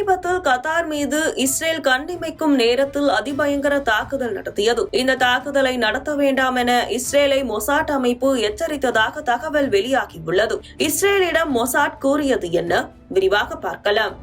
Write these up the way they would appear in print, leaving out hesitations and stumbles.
சமீபத்தில் கத்தார் மீது இஸ்ரேல் கண்ணிமைக்கும் நேரத்தில் அதிபயங்கர தாக்குதல் நடத்தியது. இந்த தாக்குதலை நடத்த வேண்டாம் என இஸ்ரேலை மொசாட் அமைப்பு எச்சரித்ததாக தகவல் வெளியாகியுள்ளது. இஸ்ரேலிடம் மொசாட் கூறியது என்ன? விரிவாக பார்க்கலாம்.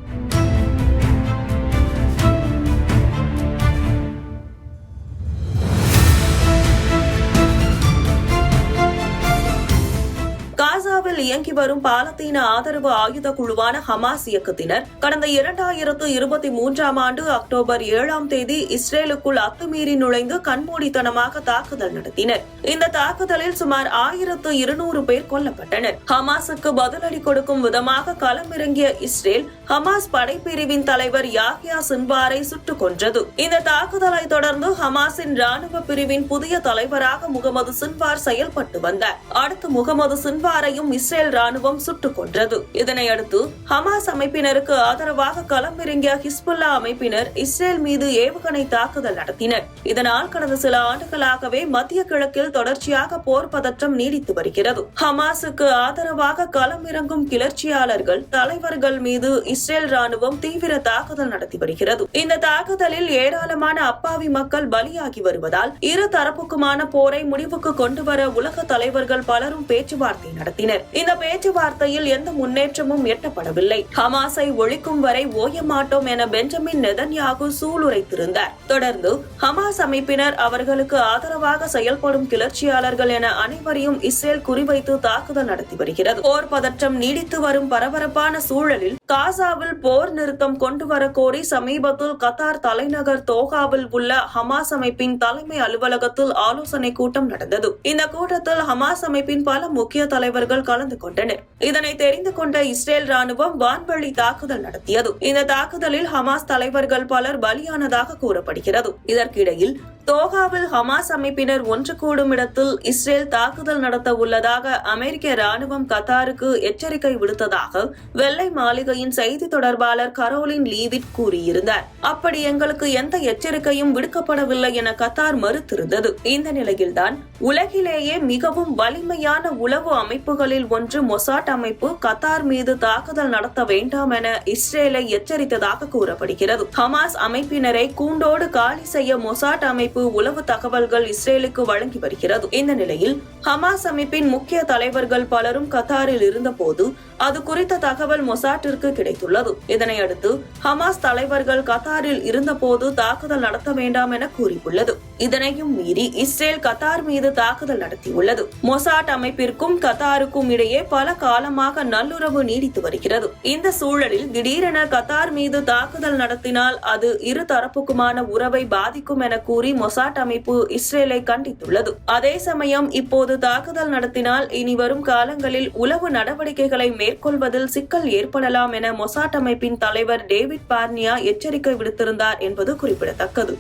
காசாவில் இயங்கி வரும் பாலத்தீன ஆதரவு ஆயுத குழுவான ஹமாஸ் இயக்கத்தினர் கடந்த 2023 ஆண்டு அக்டோபர் 7 இஸ்ரேலுக்குள் அத்துமீறி நுழைந்து கண்மூடித்தனமாக தாக்குதல் நடத்தினர். இந்த தாக்குதலில் சுமார் 1200 பேர் கொல்லப்பட்டனர். ஹமாஸுக்கு பதிலடி கொடுக்கும் விதமாக களமிறங்கிய இஸ்ரேல் ஹமாஸ் படைப்பிரிவின் தலைவர் யாஹ்யா சின்வாரை சுட்டுக் கொன்றது. இந்த தாக்குதலை தொடர்ந்து ஹமாஸின் ராணுவ பிரிவின் புதிய தலைவராக முகமது சின்வார் செயல்பட்டு வந்தார். அடுத்து முகமது சின்வாரையும் இஸ்ரேல் ராணுவம் சுட்டுக் கொன்றது. இதனையடுத்து ஹமாஸ் அமைப்பினருக்கு ஆதரவாக களமிறங்கிய ஹிஸ்புல்லா அமைப்பினர் இஸ்ரேல் மீது ஏவுகணை தாக்குதல் நடத்தினர். இதனால் கடந்த சில ஆண்டுகளாகவே மத்திய கிழக்கில் தொடர்ச்சியாக போர் பதற்றம் நீடித்து வருகிறது. ஹமாஸுக்கு ஆதரவாக களமிறங்கும் கிளர்ச்சியாளர்கள் தலைவர்கள் மீது இஸ்ரேல் ராணுவம் தீவிர தாக்குதல் நடத்தி வருகிறது. இந்த தாக்குதலில் ஏராளமான அப்பாவி மக்கள் பலியாகி வருவதால் இரு தரப்புக்குமான போரை முடிவுக்கு கொண்டுவர உலக தலைவர்கள் பலரும் பேச்சுவார்த்தை நடத்தினர். இந்த பேச்சுவார்த்தையில் எந்த முன்னேற்றமும் எட்டப்படவில்லை. ஹமாஸை ஒழிக்கும் வரை ஓய மாட்டோம் என பெஞ்சமின் நெதன்யாகு சூளுரைத்திருந்தார். தொடர்ந்து ஹமாஸ் அமைப்பினர் அவர்களுக்கு ஆதரவாக செயல்படும் கிளர்ச்சியாளர்கள் என அனைவரையும் இஸ்ரேல் குறிவைத்து தாக்குதல் நடத்தி வருகிறது. போர் பதற்றம் நீடித்து வரும் பரபரப்பான சூழலில் காசாவில் போர் நிறுத்தம் கொண்டுவர கோரி சமீபத்தில் கத்தார் தலைநகர் தோஹாவில் உள்ள ஹமாஸ் அமைப்பின் தலைமை அலுவலகத்தில் ஆலோசனை கூட்டம் நடந்தது. இந்த கூட்டத்தில் ஹமாஸ் அமைப்பின் பல முக்கிய தலைவர்கள் கலந்து கொண்டனர். இதனை தெரிந்து கொண்ட இஸ்ரேல் ராணுவம் வான்வழி தாக்குதல் நடத்தியது. இந்த தாக்குதலில் ஹமாஸ் தலைவர்கள் பலர் பலியானதாக கூறப்படுகிறது. இதற்கிடையில் தோஹாவில் ஹமாஸ் அமைப்பினர் ஒன்று கூடும் இடத்தில் இஸ்ரேல் தாக்குதல் நடத்த உள்ளதாக அமெரிக்க ராணுவம் கத்தாருக்கு எச்சரிக்கை விடுத்ததாக வெள்ளை மாளிகையின் செய்தி தொடர்பாளர் கரோலின் லீவிட் கூறியிருந்தார். அப்படி எங்களுக்கு எந்த எச்சரிக்கையும் விடுக்கப்படவில்லை என கத்தார் மறுத்திருந்தது. இந்த நிலையில்தான் உலகிலேயே மிகவும் வலிமையான உளவு அமைப்புகளில் ஒன்று மொசாட் அமைப்பு கத்தார் மீது தாக்குதல் நடத்த வேண்டாம் என இஸ்ரேலை எச்சரித்ததாக கூறப்படுகிறது. ஹமாஸ் அமைப்பினரை கூண்டோடு காலி செய்ய மொசாட் அமைப்பு உளவு தகவல்கள் இஸ்ரேலுக்கு வழங்கி வருகிறது. இந்த நிலையில் ஹமாஸ் அமைப்பின் முக்கிய தலைவர்கள் பலரும் கத்தாரில் இருந்தபோது அது குறித்த தகவல் மொசாட்டிற்கு கிடைத்துள்ளது. இதனையடுத்து ஹமாஸ் தலைவர்கள் கத்தாரில் இருந்தபோது தாக்குதல் நடத்த வேண்டாம் என கூறியுள்ளது. இதனையும் மீறி இஸ்ரேல் கத்தார் மீது தாக்குதல் நடத்தியுள்ளது. மொசாட் அமைப்பிற்கும் கத்தாருக்கும் இடையே பல காலமாக நல்லுறவு நீடித்து வருகிறது. இந்த சூழலில் திடீரென கத்தார் மீது தாக்குதல் நடத்தினால் அது இரு தரப்புக்குமான உறவை பாதிக்கும் என கூறி மொசாட் அமைப்பு இஸ்ரேலை கண்டித்துள்ளது. அதே சமயம் இப்போது தாக்குதல் நடத்தினால் இனி வரும் காலங்களில் உளவு நடவடிக்கைகளை மேற்கொள்வதில் சிக்கல் ஏற்படலாம் என மொசாட் அமைப்பின் தலைவர் டேவிட் பார்னியா எச்சரிக்கை விடுத்திருந்தார் என்பது குறிப்பிடத்தக்கது.